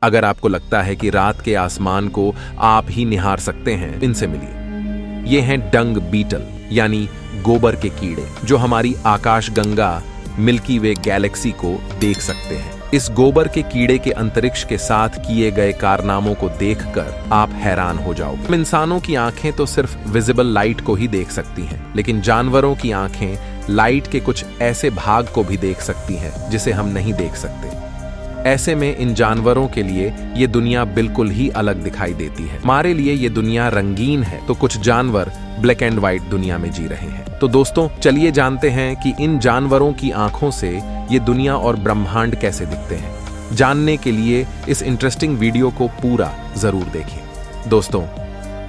अगर आपको लगता है कि रात के आसमान को आप ही निहार सकते हैं, इनसे मिलिए। ये हैं डंग बीटल यानी गोबर के कीड़े, जो हमारी आकाशगंगा मिल्की वे गैलेक्सी को देख सकते हैं। इस गोबर के कीड़े के अंतरिक्ष के साथ किए गए कारनामों को देखकर आप हैरान हो जाओगे। हम इंसानों की आंखें तो सिर्फ विजिबल लाइट को ही देख सकती हैं, लेकिन जानवरों की आंखें लाइट के कुछ ऐसे भाग को भी देख सकती हैं जिसे हम नहीं देख सकते। ऐसे में इन जानवरों के लिए ये दुनिया बिल्कुल ही अलग दिखाई देती है। हमारे लिए ये दुनिया रंगीन है, तो कुछ जानवर ब्लैक एंड व्हाइट दुनिया में जी रहे हैं। तो दोस्तों, चलिए जानते हैं कि इन जानवरों की आंखों से ये दुनिया और ब्रह्मांड कैसे दिखते हैं। जानने के लिए इस इंटरेस्टिंग वीडियो को पूरा जरूर देखें। दोस्तों,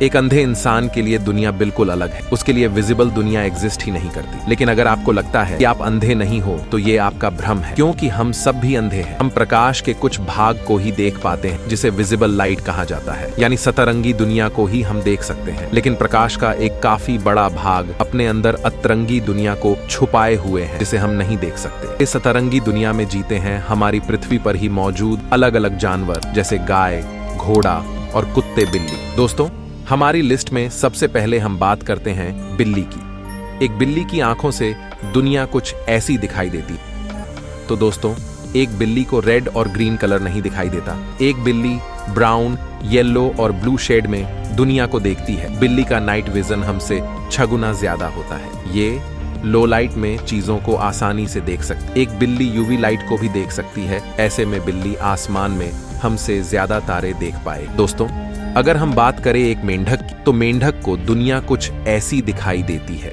एक अंधे इंसान के लिए दुनिया बिल्कुल अलग है। उसके लिए विजिबल दुनिया एग्जिस्ट ही नहीं करती। लेकिन अगर आपको लगता है कि आप अंधे नहीं हो, तो ये आपका भ्रम है, क्योंकि हम सब भी अंधे हैं। हम प्रकाश के कुछ भाग को ही देख पाते हैं, जिसे विजिबल लाइट कहा जाता है, यानी सतरंगी दुनिया को ही हम देख सकते हैं। लेकिन प्रकाश का एक काफी बड़ा भाग अपने अंदर अतरंगी दुनिया को छुपाए हुए है, जिसे हम नहीं देख सकते। इस सतरंगी दुनिया में जीते हैं हमारी पृथ्वी पर ही मौजूद अलग अलग जानवर, जैसे गाय, घोड़ा और कुत्ते, बिल्ली। दोस्तों, हमारी लिस्ट में सबसे पहले हम बात करते हैं बिल्ली की। एक बिल्ली की आंखों से दुनिया कुछ ऐसी दिखाई देती है। तो दोस्तों, एक बिल्ली को रेड और ग्रीन कलर नहीं दिखाई देता। एक बिल्ली ब्राउन, येलो और ब्लू शेड में दुनिया को देखती है। बिल्ली का नाइट विजन हमसे 6 गुना ज्यादा होता है। ये लो लाइट में चीजों को आसानी से देख सकती। एक बिल्ली यूवी लाइट को भी देख सकती है। ऐसे में बिल्ली आसमान में हमसे ज्यादा तारे देख पाए। दोस्तों, अगर हम बात करें एक मेंढक की, तो मेंढक को दुनिया कुछ ऐसी दिखाई देती है।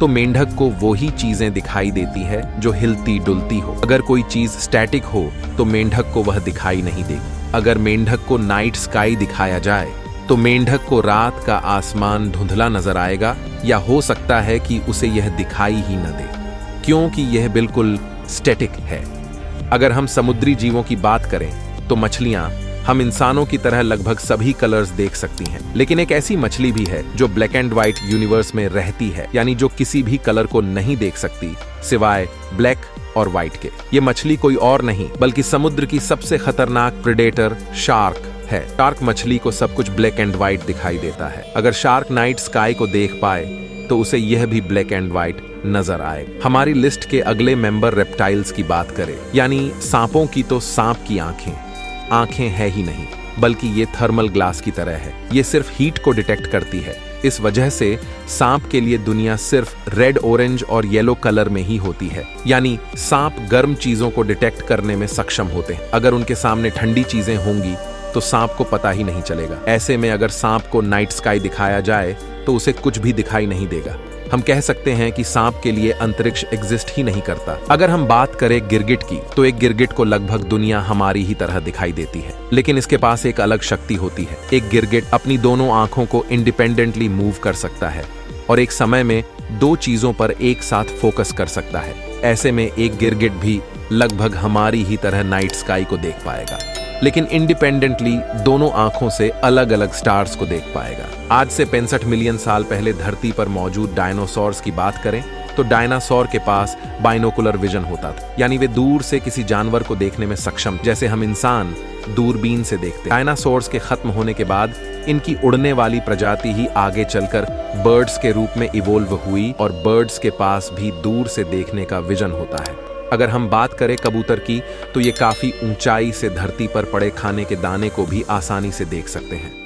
तो मेंढक को वो ही चीजें दिखाई देती है जो हिलती डुलती हो। अगर कोई चीज स्टैटिक हो तो मेंढक को वह दिखाई नहीं देगी। अगर मेंढक को नाइट स्काई दिखाया जाए तो मेंढक को रात का आसमान धुंधला नजर आएगा, या हो सकता है कि उसे यह दिखाई ही न दे, क्योंकि यह बिल्कुल स्टैटिक है। अगर हम समुद्री जीवों की बात करें तो मछलियां हम इंसानों की तरह लगभग सभी कलर्स देख सकती हैं। लेकिन एक ऐसी मछली भी है जो ब्लैक एंड व्हाइट यूनिवर्स में रहती है, यानी जो किसी भी कलर को नहीं देख सकती सिवाय ब्लैक और व्हाइट के। ये मछली कोई और नहीं बल्कि समुद्र की सबसे खतरनाक प्रेडेटर शार्क है। शार्क मछली को सब कुछ ब्लैक एंड व्हाइट दिखाई देता है। अगर शार्क नाइट स्काई को देख पाए तो उसे यह भी ब्लैक एंड व्हाइट नजर आए। हमारी लिस्ट के अगले मेंबर रेप्टाइल्स की बात करें, यानी सांपों की, तो सांप की आंखें है ही नहीं, बल्कि ये थर्मल ग्लास की तरह है। ये सिर्फ हीट को डिटेक्ट करती है। इस वजह से सांप के लिए दुनिया सिर्फ रेड, ऑरेंज और येलो कलर में ही होती है, यानी सांप गर्म चीजों को डिटेक्ट करने में सक्षम होते हैं। अगर उनके सामने ठंडी चीजें होंगी तो सांप को पता ही नहीं चलेगा। ऐसे में अगर सांप को नाइट स्काई दिखाया जाए तो उसे कुछ भी दिखाई नहीं देगा। हम कह सकते हैं कि सांप के लिए अंतरिक्ष एग्जिस्ट ही नहीं करता। अगर हम बात करें गिरगिट की, तो एक गिरगिट को लगभग दुनिया हमारी ही तरह दिखाई देती है, लेकिन इसके पास एक अलग शक्ति होती है। एक गिरगिट अपनी दोनों आंखों को इंडिपेंडेंटली मूव कर सकता है और एक समय में 2 चीजों पर एक साथ फोकस कर सकता है। ऐसे में एक गिरगिट भी लगभग हमारी ही तरह नाइट स्काई को देख पाएगा, लेकिन इंडिपेंडेंटली दोनों आंखों से अलग अलग स्टार्स को देख पाएगा। आज से 65 मिलियन साल पहले धरती पर मौजूद डायनासोर्स की बात करें तो डायनासोर के पास बाइनोकुलर विजन होता था, यानी वे दूर से किसी जानवर को देखने में सक्षम, जैसे हम इंसान दूरबीन से देखते। डायनासोर्स के खत्म होने के बाद इनकी उड़ने वाली प्रजाति ही आगे चलकर बर्ड्स के रूप में इवोल्व हुई और बर्ड्स के पास भी दूर से देखने का विजन होता है। अगर हम बात करें कबूतर की, तो ये काफी ऊंचाई से धरती पर पड़े खाने के दाने को भी आसानी से देख सकते हैं।